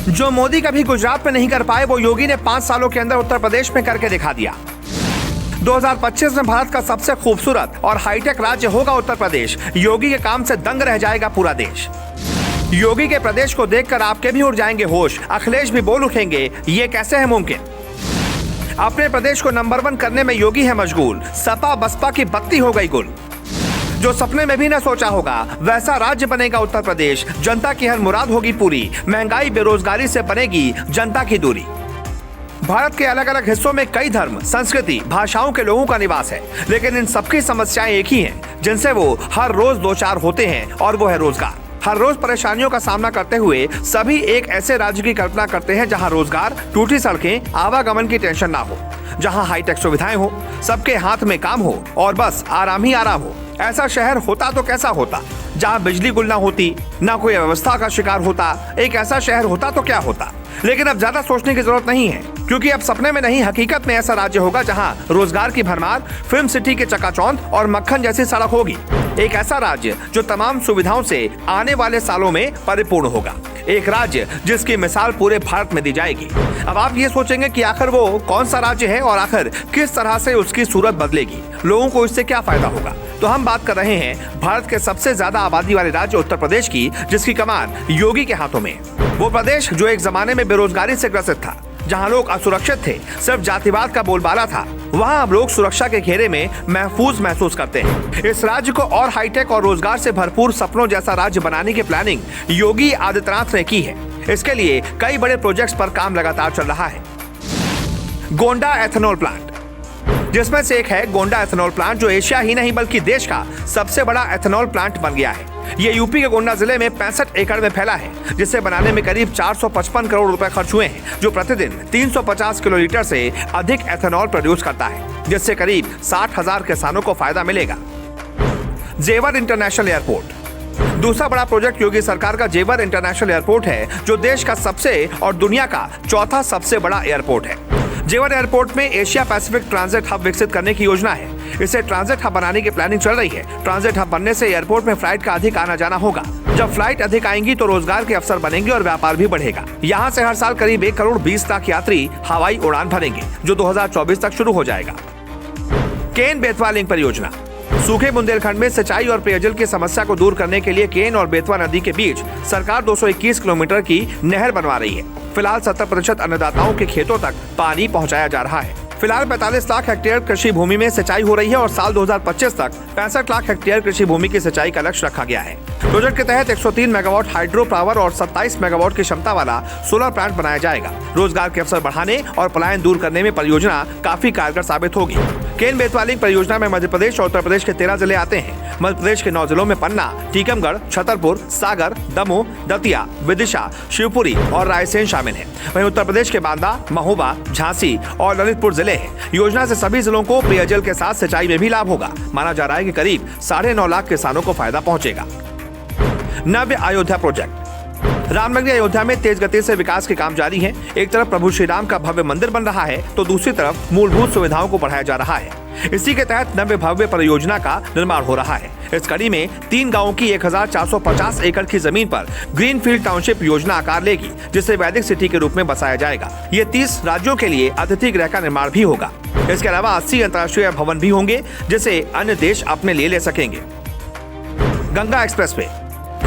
जो मोदी कभी गुजरात में नहीं कर पाए वो योगी ने 5 सालों के अंदर उत्तर प्रदेश में करके दिखा दिया। 2025 में भारत का सबसे खूबसूरत और हाईटेक राज्य होगा उत्तर प्रदेश। योगी के काम से दंग रह जाएगा पूरा देश। योगी के प्रदेश को देखकर आपके भी उड़ जाएंगे होश। अखिलेश भी बोल उठेंगे, ये कैसे है मुमकिन। अपने प्रदेश को नंबर 1 करने में योगी है मशगूल। सपा बसपा की बत्ती हो गई गुल। जो सपने में भी न सोचा होगा वैसा राज्य बनेगा उत्तर प्रदेश। जनता की हर मुराद होगी पूरी। महंगाई बेरोजगारी से बनेगी जनता की दूरी। भारत के अलग अलग हिस्सों में कई धर्म, संस्कृति, भाषाओं के लोगों का निवास है, लेकिन इन सबकी समस्याएं एक ही हैं, जिनसे वो हर रोज दो चार होते हैं, और वो है रोजगार। हर रोज परेशानियों का सामना करते हुए सभी एक ऐसे राज्य की कल्पना करते हैं जहां रोजगार, टूटी सड़कें, आवागमन की टेंशन ना हो, जहां हाईटेक सुविधाएं हो, सबके हाथ में काम हो और बस आराम ही आराम हो। ऐसा शहर होता तो कैसा होता, जहां बिजली गुल ना होती, ना कोई व्यवस्था का शिकार होता। एक ऐसा शहर होता तो क्या होता। लेकिन अब ज्यादा सोचने की जरूरत नहीं है, क्योंकि अब सपने में नहीं हकीकत में ऐसा राज्य होगा जहां रोजगार की भरमार, फिल्म सिटी के चकाचौंध और मक्खन जैसी सड़क होगी। एक ऐसा राज्य जो तमाम सुविधाओं से आने वाले सालों में परिपूर्ण होगा। एक राज्य जिसकी मिसाल पूरे भारत में दी जाएगी। अब आप ये सोचेंगे कि आखिर वो कौन सा राज्य है और आखिर किस तरह से उसकी सूरत बदलेगी, लोगों को इससे क्या फायदा होगा। तो हम बात कर रहे हैं भारत के सबसे ज्यादा आबादी वाले राज्य उत्तर प्रदेश की, जिसकी कमान योगी के हाथों में। वो प्रदेश जो एक जमाने में बेरोजगारी से ग्रसित था, जहां लोग असुरक्षित थे, सिर्फ जातिवाद का बोलबाला था, वहां अब लोग सुरक्षा के घेरे में महफूज महसूस करते हैं। इस राज्य को और हाईटेक और रोजगार से भरपूर सपनों जैसा राज्य बनाने की प्लानिंग योगी आदित्यनाथ ने की है। इसके लिए कई बड़े प्रोजेक्ट्स पर काम लगातार चल रहा है। गोंडा एथेनॉल प्लांट, जिसमें से एक है गोंडा एथेनॉल प्लांट, जो एशिया ही नहीं बल्कि देश का सबसे बड़ा एथेनॉल प्लांट बन गया है। ये यूपी के गोंडा जिले में 65 एकड़ में फैला है, जिसे बनाने में करीब 455 करोड़ रुपए खर्च हुए हैं, जो प्रतिदिन 350 किलोलीटर से अधिक एथेनॉल प्रोड्यूस करता है, जिससे करीब 60,000 किसानों को फायदा मिलेगा। जेवर इंटरनेशनल एयरपोर्ट, दूसरा बड़ा प्रोजेक्ट योगी सरकार का जेवर इंटरनेशनल एयरपोर्ट है, जो देश का सबसे और दुनिया का चौथा सबसे बड़ा एयरपोर्ट है। जेवर एयरपोर्ट में एशिया पैसिफिक ट्रांजिट हब विकसित करने की योजना है। इसे ट्रांजिट हब बनाने की प्लानिंग चल रही है। ट्रांजिट हब बनने से एयरपोर्ट में फ्लाइट का अधिक आना जाना होगा। जब फ्लाइट अधिक आएंगी तो रोजगार के अवसर बनेंगे और व्यापार भी बढ़ेगा। यहाँ से हर साल करीब 1 करोड़ 20 लाख यात्री हवाई उड़ान भरेंगे, जो 2024 तक शुरू हो जाएगा। केन बेतवा लिंक परियोजना, सूखे बुंदेलखंड में सिंचाई और पेयजल की समस्या को दूर करने के लिए केन और बेतवा नदी के बीच सरकार 221 किलोमीटर की नहर बनवा रही है। फिलहाल 70% अन्नदाताओं के खेतों तक पानी पहुंचाया जा रहा है। फिलहाल 45 लाख हेक्टेयर कृषि भूमि में सिंचाई हो रही है और साल 2025 तक 65 लाख हेक्टेयर कृषि भूमि की सिंचाई का लक्ष्य रखा गया है। प्रोजेक्ट के तहत 103 मेगावाट हाइड्रो पावर और 27 मेगावाट की क्षमता वाला सोलर प्लांट बनाया जाएगा। रोजगार के अवसर बढ़ाने और पलायन दूर करने में परियोजना काफी कारगर साबित होगी। केन बेतवा लिंक परियोजना में मध्य प्रदेश और उत्तर प्रदेश के 13 जिले आते हैं। मध्य प्रदेश के 9 जिलों में पन्ना, टीकमगढ़, छतरपुर, सागर, दमोह, दतिया, विदिशा, शिवपुरी और रायसेन शामिल हैं। वहीं उत्तर प्रदेश के बांदा, महोबा, झांसी और ललितपुर जिले हैं। योजना से सभी जिलों को पेयजल के साथ सिंचाई में भी लाभ होगा। माना जा रहा है कि करीब 9.5 लाख किसानों को फायदा पहुंचेगा। नव्य अयोध्या प्रोजेक्ट, रामनगरी अयोध्या में तेज गति से विकास के काम जारी है। एक तरफ प्रभु श्री राम का भव्य मंदिर बन रहा है, तो दूसरी तरफ मूलभूत सुविधाओं को बढ़ाया जा रहा है। इसी के तहत नव्य भव्य परियोजना का निर्माण हो रहा है। इस कड़ी में 3 गांवों की 1450 एकड़ की जमीन पर ग्रीनफील्ड टाउनशिप योजना आकार लेगी, जिसे वैदिक सिटी के रूप में बसाया जाएगा। ये 30 राज्यों के लिए अतिथि गृह का निर्माण भी होगा। इसके अलावा 80 अंतर्राष्ट्रीय भवन भी होंगे, जिसे अन्य देश अपने लिए ले सकेंगे। गंगा एक्सप्रेसवे,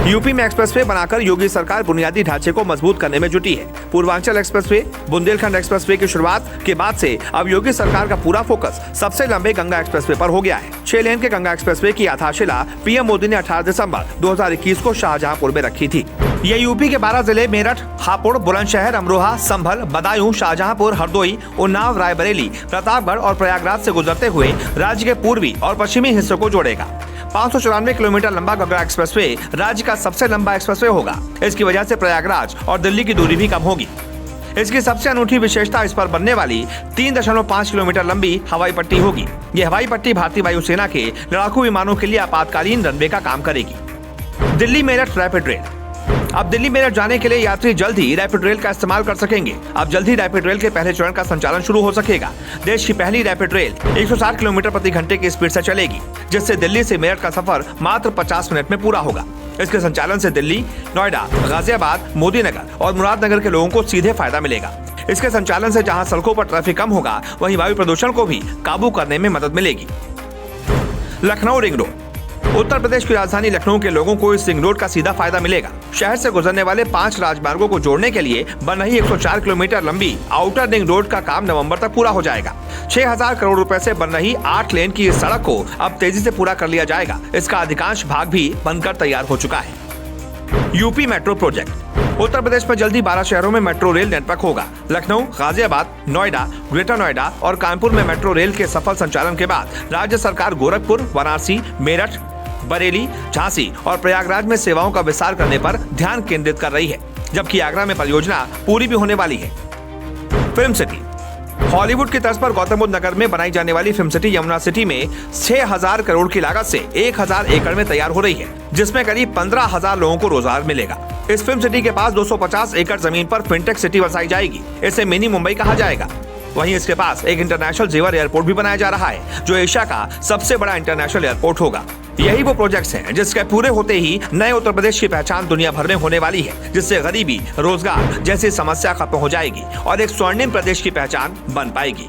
यूपी में एक्सप्रेसवे बनाकर योगी सरकार बुनियादी ढांचे को मजबूत करने में जुटी है। पूर्वांचल एक्सप्रेसवे, बुंदेलखंड एक्सप्रेसवे की शुरुआत के बाद से अब योगी सरकार का पूरा फोकस सबसे लंबे गंगा एक्सप्रेसवे पर हो गया है। 6 लेन के गंगा एक्सप्रेसवे की आधारशिला पीएम मोदी ने 18 दिसंबर 2021 को शाहजहांपुर में रखी थी। ये यूपी के 12 जिले मेरठ, हापुड़, बुलंदशहर, अमरोहा, संभल, बदायूं, शाहजहांपुर, हरदोई, उन्नाव, रायबरेली, प्रतापगढ़ और प्रयागराज से गुजरते हुए राज्य के पूर्वी और पश्चिमी हिस्सों को जोड़ेगा। 594 किलोमीटर लंबा गंगा एक्सप्रेसवे राज्य का सबसे लंबा एक्सप्रेसवे होगा। इसकी वजह से प्रयागराज और दिल्ली की दूरी भी कम होगी। इसकी सबसे अनूठी विशेषता इस पर बनने वाली 3.5 किलोमीटर लंबी हवाई पट्टी होगी। ये हवाई पट्टी भारतीय वायुसेना के लड़ाकू विमानों के लिए आपातकालीन रनवे का काम करेगी। दिल्ली मेरठ रैपिड रेल, अब दिल्ली मेरठ जाने के लिए यात्री जल्द ही रैपिड रेल का इस्तेमाल कर सकेंगे। अब जल्द ही रैपिड रेल के पहले चरण का संचालन शुरू हो सकेगा। देश की पहली रैपिड रेल 160 किलोमीटर प्रति घंटे की स्पीड से चलेगी, जिससे दिल्ली से मेरठ का सफर मात्र 50 मिनट में पूरा होगा। इसके संचालन से दिल्ली, नोएडा, गाजियाबाद, मोदीनगर और मुरादनगर के लोगों को सीधे फायदा मिलेगा। इसके संचालन से जहां सड़कों पर ट्रैफिक कम होगा, वहीं वायु प्रदूषण को भी काबू करने में मदद मिलेगी। Lucknow ring road. उत्तर प्रदेश की राजधानी लखनऊ के लोगों को इस रिंग रोड का सीधा फायदा मिलेगा। शहर से गुजरने वाले 5 राजमार्गों को जोड़ने के लिए बन रही 104 किलोमीटर लंबी आउटर रिंग रोड का काम नवंबर तक पूरा हो जाएगा। 6000 करोड़ रुपए से बन रही 8 लेन की इस सड़क को अब तेजी से पूरा कर लिया जाएगा। इसका अधिकांश भाग भी बनकर तैयार हो चुका है। UP metro project. Uttar Pradesh में जल्दी 12 शहरों में मेट्रो रेल नेटवर्क होगा। लखनऊ, गाजियाबाद, नोएडा, ग्रेटर नोएडा और कानपुर में मेट्रो रेल के सफल संचालन के बाद राज्य सरकार गोरखपुर, वाराणसी, मेरठ, बरेली, झांसी और प्रयागराज में सेवाओं का विस्तार करने पर ध्यान केंद्रित कर रही है, जबकि आगरा में परियोजना पूरी भी होने वाली है। Film city. हॉलीवुड की तर्ज पर गौतम बुद्ध नगर में बनाई जाने वाली फिल्म सिटी यमुना सिटी में 6000 करोड़ की लागत से 1000 एकड़ में तैयार हो रही है, जिसमें करीब 15000 लोगों को रोजगार मिलेगा। इस फिल्म सिटी के पास 250 एकड़ जमीन पर फिनटेक सिटी बसाई जाएगी। इसे मिनी मुंबई कहा जाएगा। वहीं इसके पास एक इंटरनेशनल जेवर एयरपोर्ट भी बनाया जा रहा है, जो एशिया का सबसे बड़ा इंटरनेशनल एयरपोर्ट होगा। यही वो प्रोजेक्ट्स हैं जिसके पूरे होते ही नए उत्तर प्रदेश की पहचान दुनिया भर में होने वाली है, जिससे गरीबी, रोजगार जैसी समस्या खत्म हो जाएगी और एक स्वर्णिम प्रदेश की पहचान बन पाएगी।